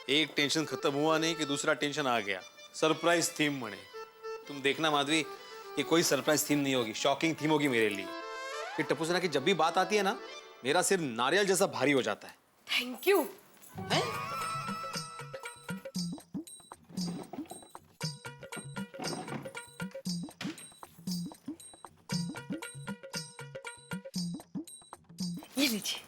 एक टेंशन खत्म हुआ नहीं कि दूसरा टेंशन आ गया। सरप्राइज थीम बने। तुम देखना माधवी, ये कोई सरप्राइज थीम नहीं होगी, शॉकिंग थीम होगी मेरे लिए। ये टप्पू सेना की जब भी बात आती है ना, मेरा सिर नारियल जैसा भारी हो जाता है। Thank you. ये लीजिए।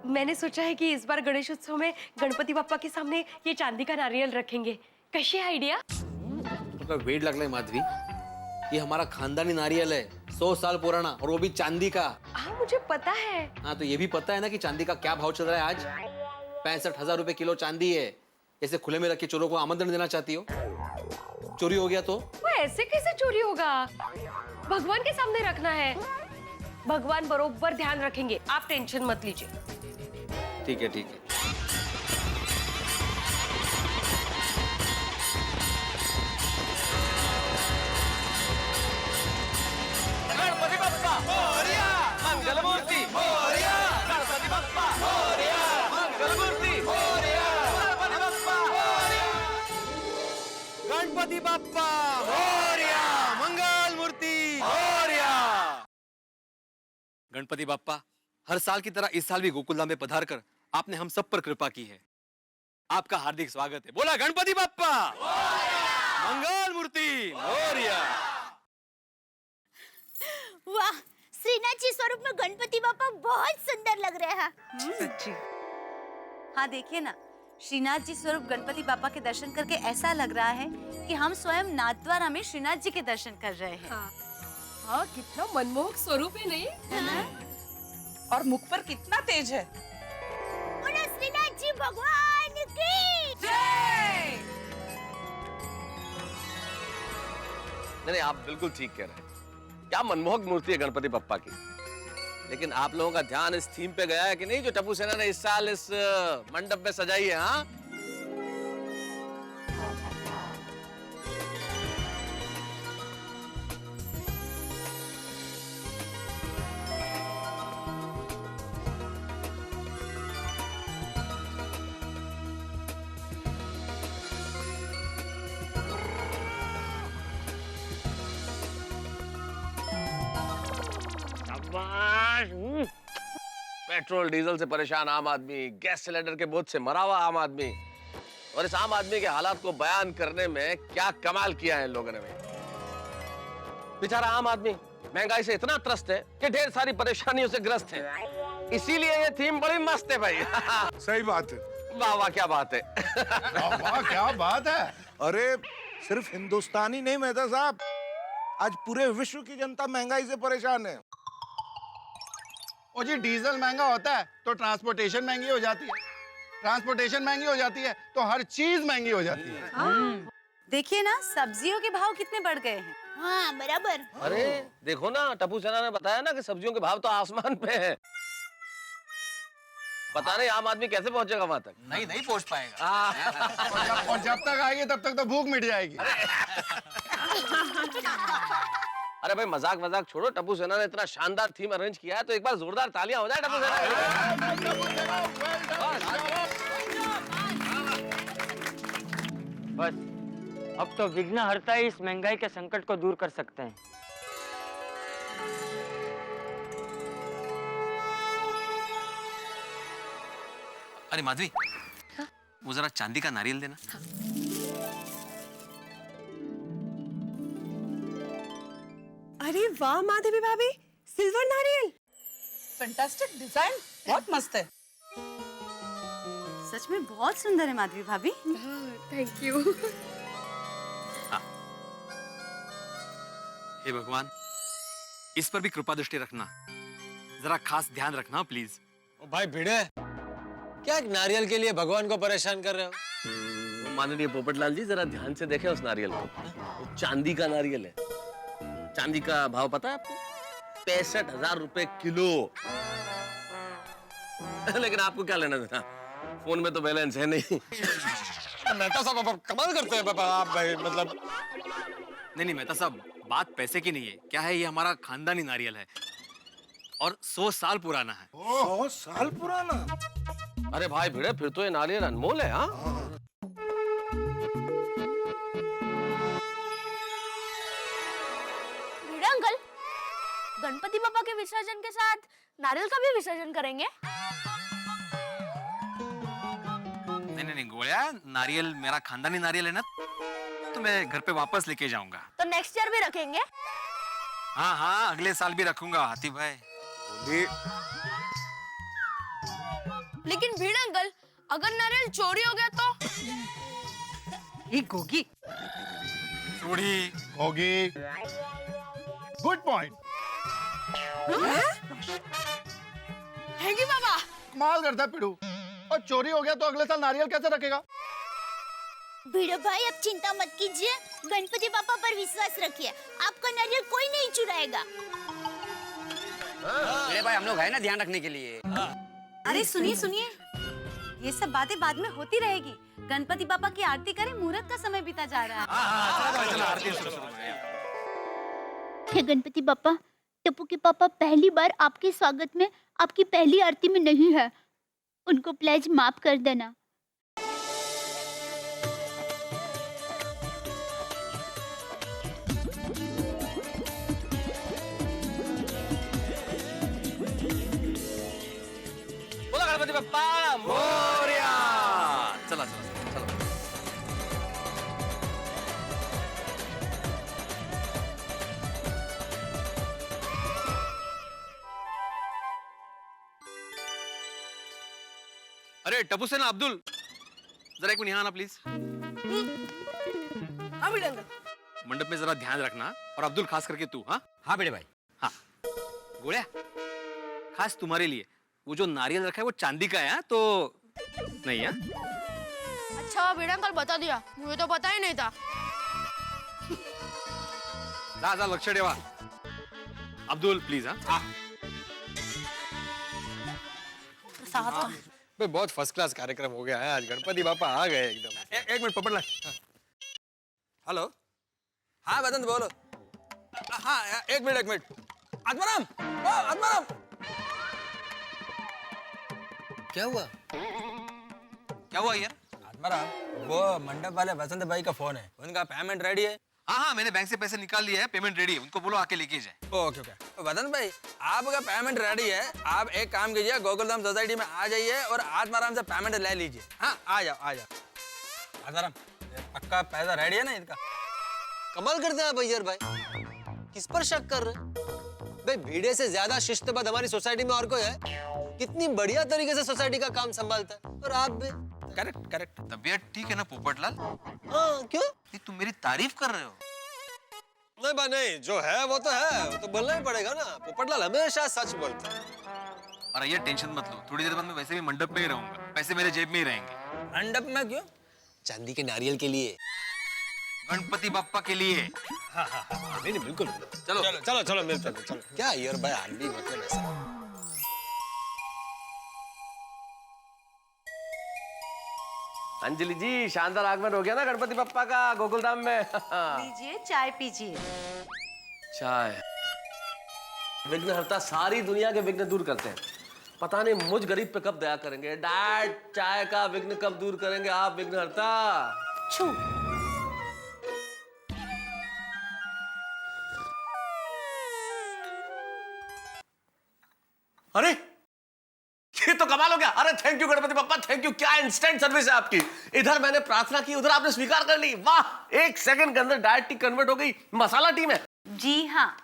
मैंने सोचा है कि इस बार गणेश उत्सव में गणपति बप्पा के सामने ये चांदी का नारियल रखेंगे। कैसी है आइडिया? तो वेट लग रहा है माधवी, ये हमारा खानदानी नारियल है, 100 साल पुराना, और वो भी चांदी का। हाँ मुझे पता है। हाँ तो ये भी पता है ना कि चांदी का क्या भाव चल रहा है आज। 65,000 रुपए किलो चांदी है। ऐसे खुले में रख के चोरों को आमंत्रण देना चाहती हो? चोरी हो गया तो? वो ऐसे कैसे चोरी होगा? भगवान के सामने रखना है, भगवान बरोबर ध्यान रखेंगे, आप टेंशन मत लीजिए। ठीक है ठीक है। गणपति बप्पा मोरया, मंगल मूर्ति मोरया, गणपति बप्पा मोरया, मंगल मूर्ति मोरया, गणपति बप्पा मोरया, गणपति बप्पा मोरया, मंगल मूर्ति मोरया। गणपति बाप्पा, हर साल की तरह इस साल भी गोकुलधाम में पधार कर आपने हम सब पर कृपा की है। आपका हार्दिक स्वागत है। बोला गणपति बाप्पा मंगल मूर्ति मोरया। वाह, श्रीनाथ जी स्वरूप में गणपति बापा बहुत सुंदर लग रहे हैं। सच्ची। हाँ देखिए ना, श्रीनाथ जी स्वरूप गणपति बापा के दर्शन करके ऐसा लग रहा है कि हम स्वयं नाथद्वारा में श्रीनाथ जी के दर्शन कर रहे हैं। हाँ कितना मनमोहक स्वरूप है, नहीं? और मुख पर कितना तेज है। बोलो श्रीनाथ जी भगवान की जय। नहीं आप बिल्कुल ठीक कह रहे हैं। क्या मनमोहक मूर्ति है गणपति बप्पा की। लेकिन आप लोगों का ध्यान इस थीम पे गया है कि नहीं, जो टप्पू सेना ने इस साल इस मंडप में सजाई है? हाँ पेट्रोल डीजल से परेशान आम आदमी, गैस सिलेंडर के बोझ से मरा हुआ आम आदमी, और इस आम आदमी के हालात को बयान करने में क्या कमाल किया है इन लोगों ने। बेचारा आम आदमी महंगाई से इतना त्रस्त है कि ढेर सारी परेशानियों से ग्रस्त है। इसीलिए ये थीम बड़ी मस्त है भाई। सही बात है। वाह वाह क्या बात है। वाह क्या बात है। अरे सिर्फ हिंदुस्तानी नहीं मेहता साहब, आज पूरे विश्व की जनता महंगाई से परेशान है। और जी डीजल महंगा होता है तो ट्रांसपोर्टेशन महंगी हो जाती है, ट्रांसपोर्टेशन महंगी हो जाती है तो हर चीज महंगी हो जाती है। देखिए ना, सब्जियों के भाव कितने बढ़ गए हैं। हाँ बराबर। अरे देखो ना, टप्पू सेना ने बताया ना कि सब्जियों के भाव तो आसमान पे है। पता नहीं आम आदमी कैसे पहुंचेगा वहां तक। नहीं पहुंच पाएगा। और जब तक आएगी तब तक तो भूख मिट जाएगी। अरे भाई मजाक मजाक छोड़ो, टप्पू सेना ने इतना शानदार थीम अरेंज किया है तो एक बार जोरदार तालियां हो जाए टप्पू सेना। बस अब तो विघ्नहर्ता ही इस महंगाई के संकट को दूर कर सकते हैं। अरे माधवी, वो जरा चांदी का नारियल देना। अरे वाह माधवी भाभी, सिल्वर नारियल। फैंटास्टिक डिजाइन, बहुत मस्त है। सच में बहुत सुंदर है माधवी भाभी। Thank you. हे भगवान, इस पर भी कृपा दृष्टि रखना, जरा खास ध्यान रखना प्लीज। ओ भाई भिड़े, क्या एक नारियल के लिए भगवान को परेशान कर रहे हो? माननीय पोपटलाल जी जरा ध्यान से देखें उस नारियल को। वो चांदी का नारियल है। चांदी का भाव पता है आपको? 65,000 रुपए किलो। लेकिन आपको क्या लेना देना, फोन में तो बैलेंस है नहीं। मेहता साहब कमाल करते हैं आप भाई, मतलब। नहीं मेहता साहब, बात पैसे की नहीं है। क्या है, ये हमारा खानदानी नारियल है और 100 साल पुराना है। 100 साल पुराना? अरे भाई भिड़े, फिर तो ये नारियल अनमोल है। हाँ भिड़ा अंकल, गणपति पापा के विसर्जन के साथ नारियल का भी विसर्जन करेंगे? नहीं गोलिया, नारियल मेरा खानदानी नारियल है ना, तो मैं घर पे वापस लेके जाऊंगा। तो नेक्स्ट ईयर भी रखेंगे? हाँ अगले साल भी रखूंगा हाथी भाई। लेकिन भिड़ा अंकल, अगर नारियल चोरी हो गया तो? ये गोगी। चोरी होगी। Good point. हैगी बाबा। कमाल करता है पिड़ू। और चोरी हो गया तो अगले साल नारियल कैसे रखेगा? भिड़ा भाई आप चिंता मत कीजिए, गणपति पापा पर विश्वास रखिए, आपका नारियल कोई नहीं चुराएगा। मेरे भाई हम लोग है ना ध्यान रखने के लिए। अरे सुनिए सुनिए, ये सब बातें बाद में होती रहेगी। गणपति पापा की आरती करें, मुहूर्त का समय बीता जा रहा है। हे गणपति पापा, टप्पू के पापा पहली बार आपके स्वागत में आपकी पहली आरती में नहीं है, उनको प्लीज माफ कर देना। बोला गणपति बप्पा मोरया। चला चलो। अरे टप्पू सेना, अब्दुल जरा एक मिनट यहाँ आना प्लीज। हाँ भिड़ा अंकल। मंडप में जरा ध्यान रखना, और अब्दुल खास करके तू। हाँ बेटे भाई। हाँ गोलिया, खास तुम्हारे लिए वो जो नारियल रखा है वो चांदी का है, हाँ? तो नहीं है। अच्छा भिड़ा अंकल बता दिया, मुझे तो पता ही नहीं था। जा लक्ष ठेवा। अब्दुल प्लीज। हाँ भाई बहुत फर्स्ट क्लास कार्यक्रम हो गया है आज। गणपति बापा आ गए एकदम। एक मिनट पकड़ ला। हेलो। हाँ वदंत बोलो। हाँ एक मिनट। आत्माराम, ओ आत्माराम। क्या हुआ यार? आत्माराम, वो मंडप वाले वसंत भाई का फोन है, उनका पेमेंट रेडी है। हाँ मैंने बैंक से पैसे निकाल लिए हैं, पेमेंट रेडी है, उनको बोलो आके लेके जाए। ओके वदंत भाई, आपका पेमेंट रेडी है। आप एक काम कीजिए, गोकुलधाम सोसाइटी में आ जाइए और आत्माराम से पेमेंट ले लीजिए। हाँ आ जाओ। आत्माराम, पक्का पैसा रेडी है ना इसका? कमाल करते हैं भैया भाई, किस पर शक कर रहे? भाई भीड़े से ज्यादा शिस्तबद्ध हमारी सोसाइटी में और कोई है? कितनी बढ़िया तरीके से सोसाइटी का काम संभालता है, और आप भी। करेक्ट। तबीयत ठीक है ना पोपटलाल? हाँ क्यों? ये तुम मेरी तारीफ कर रहे हो? नहीं, जो है वो तो है, वो तो बोलना ही पड़ेगा ना। पोपटलाल हमेशा सच बोलता है। और ये टेंशन मत लो, थोड़ी देर बाद मैं वैसे भी मंडप में ही रहूंगा, पैसे मेरे जेब में ही रहेंगे। मंडप में क्यों? चांदी के नारियल के लिए। गणपति बप्पा के लिए। नहीं बिल्कुल। चलो मिलते हैं। चलो क्या यार भाई, आप भी मतलब ऐसा। अंजलि जी, शानदार आगमन हो गया ना गणपति बप्पा का गोकुलधाम में। लीजिए चाय पीजिए। चाय विघ्नहर्ता सारी दुनिया के विघ्न दूर करते हैं। पता नहीं मुझ गरीब पे कब दया करेंगे। डैड, चाय का विघ्न कब दूर करेंगे आप विघ्नहर्ता? छू। अरे ये तो कमाल हो गया। अरे thank you Ganpati Bappa, thank you. क्या इंस्टेंट सर्विस है आपकी। इधर मैंने प्रार्थना की, उधर आपने स्वीकार कर ली। वाह, 1 सेकंड के अंदर डायट टी कन्वर्ट हो गई मसाला टी में। जी हाँ,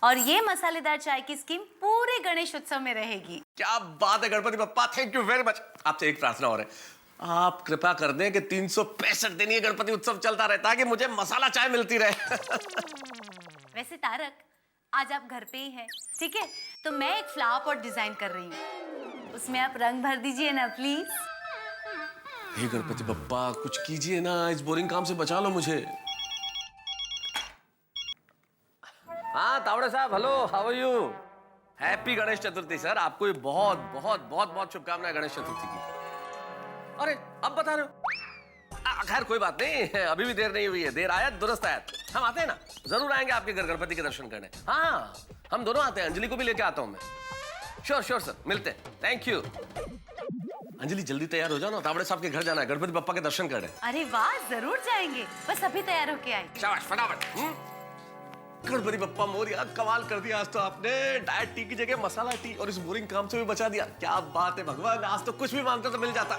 और ये मसालेदार चाय की स्कीम पूरे गणेश उत्सव में रहेगी। क्या बात है Ganpati Bappa, thank you very much. आपसे एक प्रार्थना और है, आप कृपा कर दें कि 365 दिन ये गणपति उत्सव चलता रहे, ताकि मुझे मसाला चाय मिलती रहे। वैसे तारक, आज आप घर पे ही हैं, ठीक है? तो मैं एक फ्लावर पॉट डिजाइन कर रही हूँ, उसमें आप रंग भर दीजिए ना प्लीज। हे गणपति बप्पा, कुछ कीजिए ना, इस बोरिंग काम से बचा लो मुझे। हाँ तावड़े साहब, hello, how are you? Happy Ganesh Chaturthi sir. आपको बहुत बहुत बहुत बहुत शुभकामनाएं गणेश चतुर्थी की। अरे अब बता रहे हो? खैर कोई बात नहीं, अभी भी देर नहीं हुई है। देर आयत दुरुस्त आयत। हम आते हैं ना, जरूर आएंगे आपके घर गणपति के दर्शन करने। हाँ हम दोनों आते हैं, अंजलि को भी लेके आता हूँ मैं। श्योर श्योर सर, मिलते हैं। Thank you. अंजलि जल्दी तैयार हो जाओ ना, तावड़े साहब के घर जाना है, गणपति बप्पा के दर्शन करने। अरे वाह, जरूर जाएंगे, बस अभी तैयार होके आए। शाबाश, फटाफट। गणपति बप्पा मोरिया, कमाल कर दिया आज तो आपने। डाइट टी की जगह मसाला टी और इस बोरिंग काम से भी बचा दिया। क्या बात है भगवान, आज तो कुछ भी मांगता तो मिल जाता।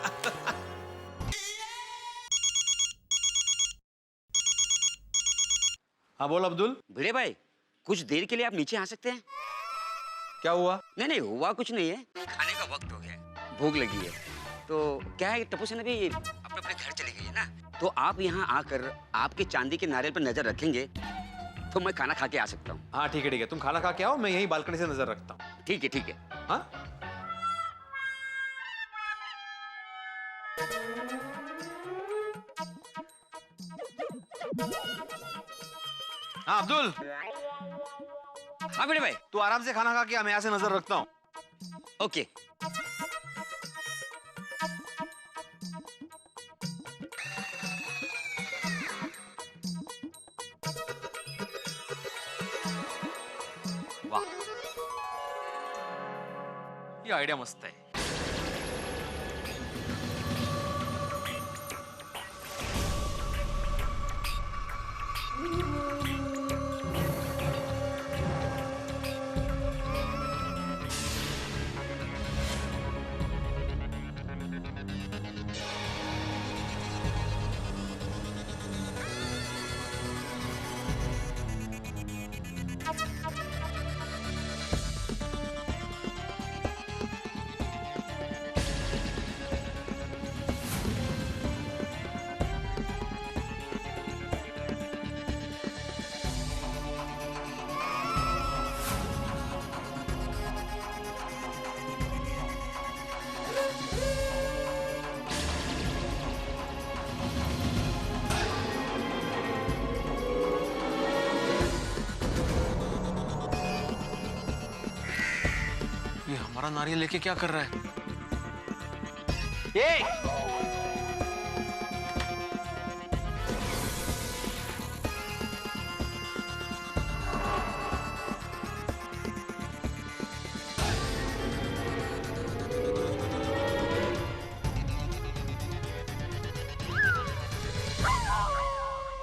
हाँ बोल अब्दुल। भिड़े भाई, कुछ देर के लिए आप नीचे आ सकते हैं? क्या हुआ? नहीं हुआ कुछ नहीं है, खाने का वक्त हो गया है, भूख लगी है। तो क्या है, टप्पू सेना भी अपने अपने घर चली गई है ना, तो आप यहाँ आकर आपके चांदी के नारियल पर नजर रखेंगे तो मैं खाना खा के आ सकता हूँ। हाँ ठीक है ठीक है, तुम खाना खा के आओ, मैं यही बालकनी से नजर रखता हूँ। ठीक है ठीक है। हाँ हाँ अब्दुल। हाँ भिड़े भाई। तू आराम से खाना खा के, मैं यहाँ से नजर रखता हूँ। ओके। वाह, ये आइडिया मस्त है। ये हमारा नारियल लेके क्या कर रहा है? ये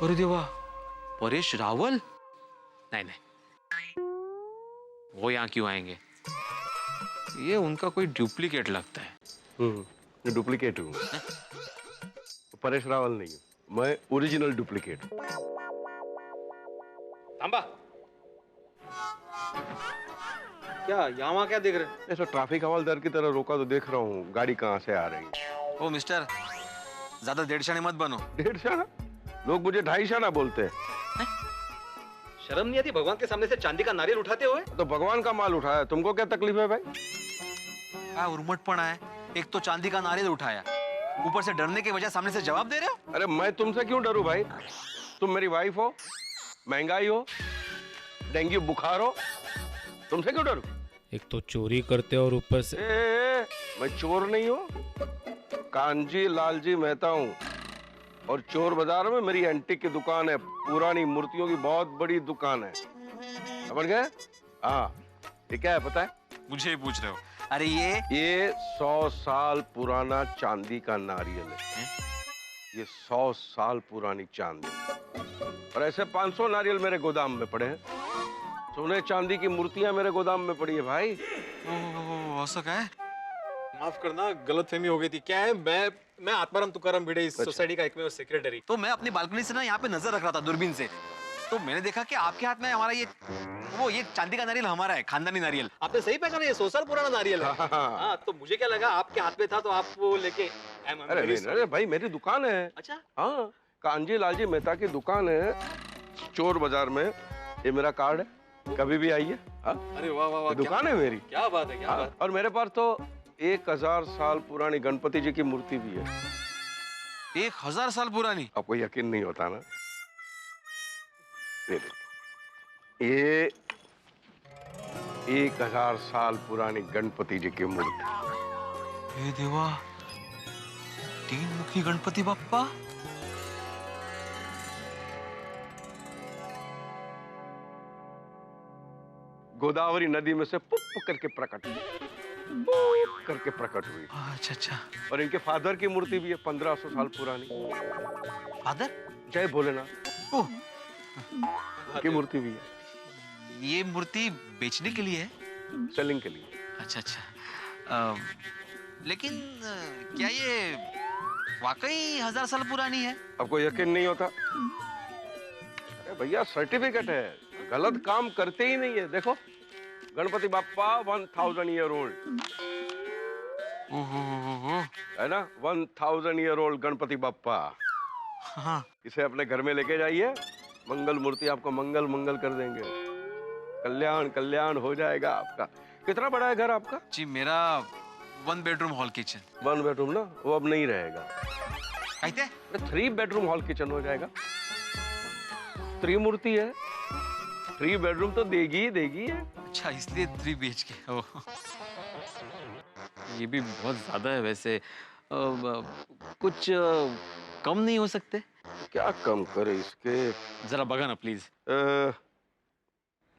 अरे देवा, परेश रावल? नहीं नहीं, वो यहाँ क्यों आएंगे? ये उनका कोई डुप्लीकेट लगता है। ये डुप्लीकेट हूँ, परेश रावल नहीं हूँ, मैं ओरिजिनल डुप्लीकेट हूँ। तांबा, क्या यहाँ वहाँ क्या देख रहे? ऐसा ट्रैफिक हवलदार की तरह रोका तो देख रहा हूँ, गाड़ी कहाँ से आ रही है। ओ मिस्टर, ज्यादा डेढ़शाने मत बनो। डेढ़शाना? लोग मुझे ढाईशाना बोलते हैं। शर्म नहीं आती भगवान के सामने से चांदी का नारियल उठाते हुए? तो भगवान का माल उठाया, तुमको क्या तकलीफ है भाई? क्या उर्मटपना है, एक तो चांदी का नारियल उठाया, ऊपर से डरने की वजह सामने से जवाब दे रहे हो। अरे मैं तुमसे क्यों डरूं भाई? तुम मेरी वाइफ हो, महंगाई हो, डेंगू बुखार हो, तुमसे क्यों डरूं? एक तो चोरी करते और ऊपर से मैं चोर नहीं हूँ, कांजी लालजी मेहता हूँ, और चोर बाजार में मेरी एंटीक की दुकान है, पुरानी मूर्तियों की बहुत बड़ी दुकान है, समझ गए? हाँ, ये क्या है पता है? मुझे ही पूछ रहे हो? अरे ये 100 साल पुराना चांदी का नारियल है। ये 100 साल पुरानी चांदी, और ऐसे 500 नारियल मेरे गोदाम में पड़े हैं। सोने चांदी की मूर्तियां मेरे गोदाम में पड़ी है भाई। हो सका है, माफ करना, गलतफहमी हो गई थी। क्या है, मैं आत्माराम तुकाराम भिड़े, इस सोसाइटी का एकमेव सेक्रेटरी। तो मैं अपनी बालकनी से ना यहाँ पे नजर रख रहा था दूरबीन से, तो मैंने देखा कि आपके हाथ में हमारा ये चांदी का नारियल हमारा है, खानदानी नारियल। आपने सही पहचाना, ये 100 साल पुराना नारियल है। हाँ, तो मुझे क्या लगा आपके हाथ में था तो आप वो लेके। अरे भाई, मेरी दुकान है। अच्छा? हाँ, कांजी लालजी मेहता की दुकान है, चोर बाजार में। ये मेरा कार्ड है, कभी भी आइए। अरे वाह वाह वाह, दुकान है मेरी। क्या बात है, क्या बात। और मेरे पास तो 1000 साल पुरानी गणपति जी की मूर्ति भी है। 1000 साल पुरानी? आपको यकीन नहीं होता ना? ये 1000 साल पुरानी गणपति जी की मूर्ति। हे देवा, 3 मुखी गणपति बप्पा। गोदावरी नदी में से पुप करके प्रकट हुए। करके प्रकट हुई। अच्छा अच्छा। और इनके फादर की मूर्ति भी है 1500 साल पुरानी। फादर? जय भोलेनाथ की मूर्ति भी है। ये मूर्ति बेचने के लिए है? सेलिंग के लिए। अच्छा अच्छा। लेकिन क्या ये वाकई 1000 साल पुरानी है? आपको यकीन नहीं होता? अरे भैया सर्टिफिकेट है, गलत काम करते ही नहीं है। देखो गणपति बाप्पा 1000 ईयर ओल्ड है ना, 1000 ईयर ओल्ड गणपति बाप्पा। हाँ। इसे अपने घर में लेके जाइए, मंगल मूर्ति आपको मंगल मंगल कर देंगे। कल्याण कल्याण हो जाएगा आपका। कितना बड़ा है घर आपका? जी मेरा 1 बेडरूम हॉल किचन। 1 बेडरूम ना, वो अब नहीं रहेगा। कहते? 3 बेडरूम हॉल किचन हो जाएगा। त्रिमूर्ति है, 3 बेडरूम तो देगी ही देगी है। अच्छा इसलिए 3 BHK। ये भी बहुत ज्यादा है वैसे। कुछ कम नहीं हो सकते? क्या कम करे इसके? जरा बगा ना प्लीज।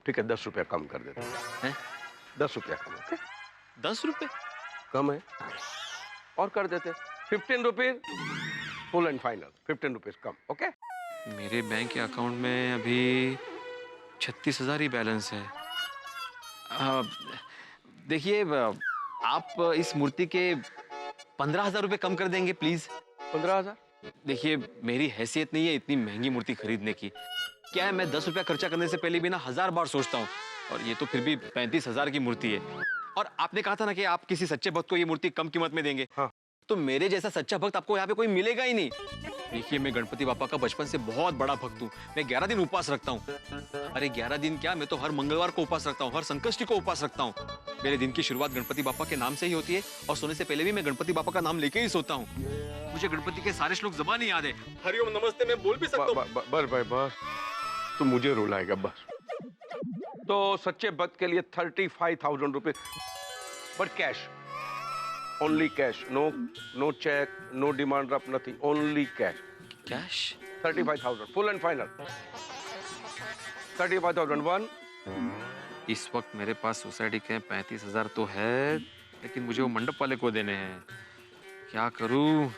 ठीक है 10 रुपया कम कर देते हैं। 10 रुपया कम। ओके 10 रुपए कम है और कर देते 15 rupees full and final. 15 rupees come. Okay मेरे बैंक के अकाउंट में अभी 36,000 ही बैलेंस है। देखिए आप इस मूर्ति के 15,000 रुपए कम कर देंगे प्लीज। 15,000? देखिए मेरी हैसियत नहीं है इतनी महंगी मूर्ति खरीदने की। क्या है मैं 10 रुपया खर्चा करने से पहले भी ना 1000 बार सोचता हूँ, और ये तो फिर भी 35,000 की मूर्ति है। और आपने कहा था ना कि आप किसी सच्चे भक्त को ये मूर्ति कम कीमत में देंगे। हाँ। तो मेरे जैसा सच्चा भक्त आपको यहाँ पे कोई मिलेगा ही नहीं। देखिए मैं गणपति बापा का बचपन से बहुत बड़ा भक्त हूँ। मैं 11 दिन उपवास रखता हूँ। अरे 11 दिन क्या, मैं तो हर मंगलवार को उपवास रखता हूँ, हर संकष्टी को उपवास रखता हूँ। मेरे दिन की शुरुआत गणपति बापा के नाम से ही होती है, और सोने से पहले भी मैं गणपति बापा का नाम लेके ही सोता हूँ। मुझे गणपति के सारे श्लोक ज़बान ही याद है। हरिओम नमस्ते मैं बोल भी सकता हूँ। बस भाई बस, तो मुझे रुलाएगा बस। तो सच्चे भक्त के लिए 35,000 रुपए, but cash, only cash. No cheque, no demand draft, nothing, only cash. Cash 35,000 full and final. 35,001। इस वक्त मेरे पास सोसाइटी के 35,000 तो है, लेकिन मुझे वो मंडप वाले को देने हैं। क्या करूं?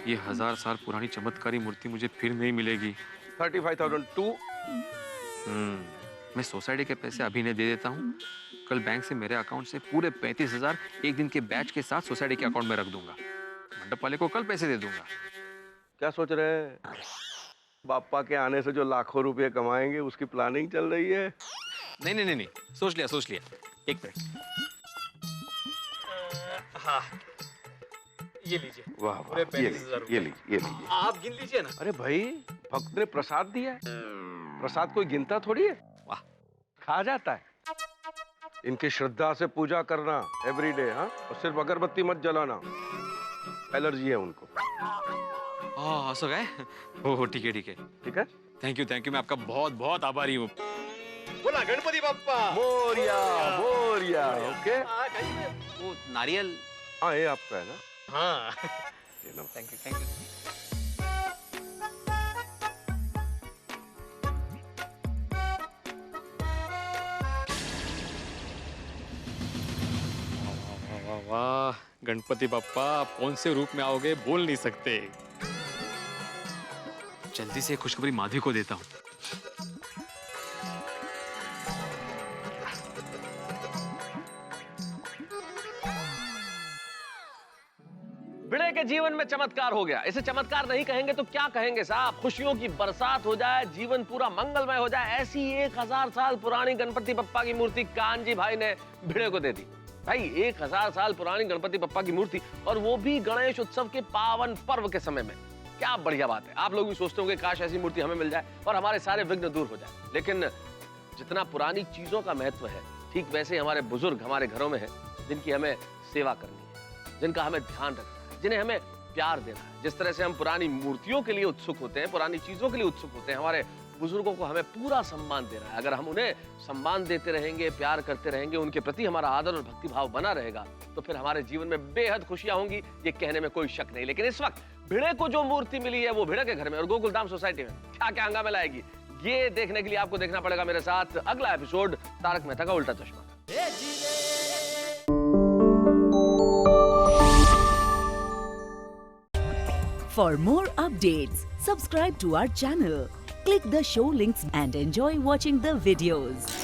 ये 1000 साल पुरानी चमत्कारी मूर्ति मुझे फिर नहीं मिलेगी। 35,002। मैं सोसाइटी के पैसे अभी नहीं दे देता हूँ। कल बैंक से मेरे अकाउंट से पूरे 35,000 एक दिन के बैच के साथ सोसाइटी के अकाउंट में रख दूंगा। मंडप वाले को कल पैसे दे दूंगा। क्या सोच रहे हैं? बापा के आने से जो लाखों रुपए कमाएंगे उसकी प्लानिंग चल रही है। नहीं नहीं नहीं नहीं, सोच लिया। एक मिनट। हाँ ये लीजिए। वाह वाह, ये लीजिए। आप गिन लीजिए ना। अरे भाई भक्त ने प्रसाद दिया है, प्रसाद कोई गिनता थोड़ी है, वाह खा जाता है। इनकी श्रद्धा से पूजा करना एवरीडे। हाँ, और सिर्फ अगरबत्ती मत जलाना, एलर्जी है उनको। सो गए? हो ठीक है। थैंक यू मैं आपका बहुत बहुत आभारी हूँ। बोला गणपति बाप्पा मोरिया मोरिया। ओके वो नारियल। हाँ ये आपका है ना? हाँ थैंक यू। वाह गणपति बाप्पा, आप कौन से रूप में आओगे बोल नहीं सकते। जल्दी से खुशखबरी माधवी को देता हूँ। भिड़े के जीवन में चमत्कार हो गया। इसे चमत्कार नहीं कहेंगे तो क्या कहेंगे साहब? खुशियों की बरसात हो जाए, जीवन पूरा मंगलमय हो जाए, ऐसी 1000 साल पुरानी गणपति बप्पा की मूर्ति कानजी भाई ने भिड़े को दे दी। भाई 1000 साल पुरानी गणपति बप्पा की मूर्ति, और वो भी गणेश उत्सव के पावन पर्व के समय में। क्या बढ़िया बात है। आप लोग भी सोचते होंगे काश ऐसी मूर्ति हमें मिल जाए और हमारे सारे विघ्न दूर हो जाए। लेकिन जितना पुरानी चीजों का महत्व है, ठीक वैसे हमारे बुजुर्ग हमारे घरों में है, जिनकी हमें सेवा करनी है, जिनका हमें ध्यान रखना है, जिन्हें हमें प्यार देना है। जिस तरह से हम पुरानी मूर्तियों के लिए उत्सुक होते हैं, पुरानी चीजों के लिए उत्सुक होते हैं, हमारे बुजुर्गों को हमें पूरा सम्मान देना है। अगर हम उन्हें सम्मान देते रहेंगे, प्यार करते रहेंगे, उनके प्रति हमारा आदर और भक्ति भाव बना रहेगा, तो फिर हमारे जीवन में बेहद खुशियां होंगी, ये कहने में कोई शक नहीं। लेकिन इस वक्त भिड़े को जो मूर्ति मिली है वो भिड़े के घर में और गोकुलधाम सोसाइटी में क्या क्या हंगामे लाएगी, ये देखने के लिए आपको देखना पड़ेगा मेरे साथ अगला एपिसोड तारक मेहता का उल्टा चश्मा। For more updates, subscribe to our channel, click the show links and enjoy watching the videos.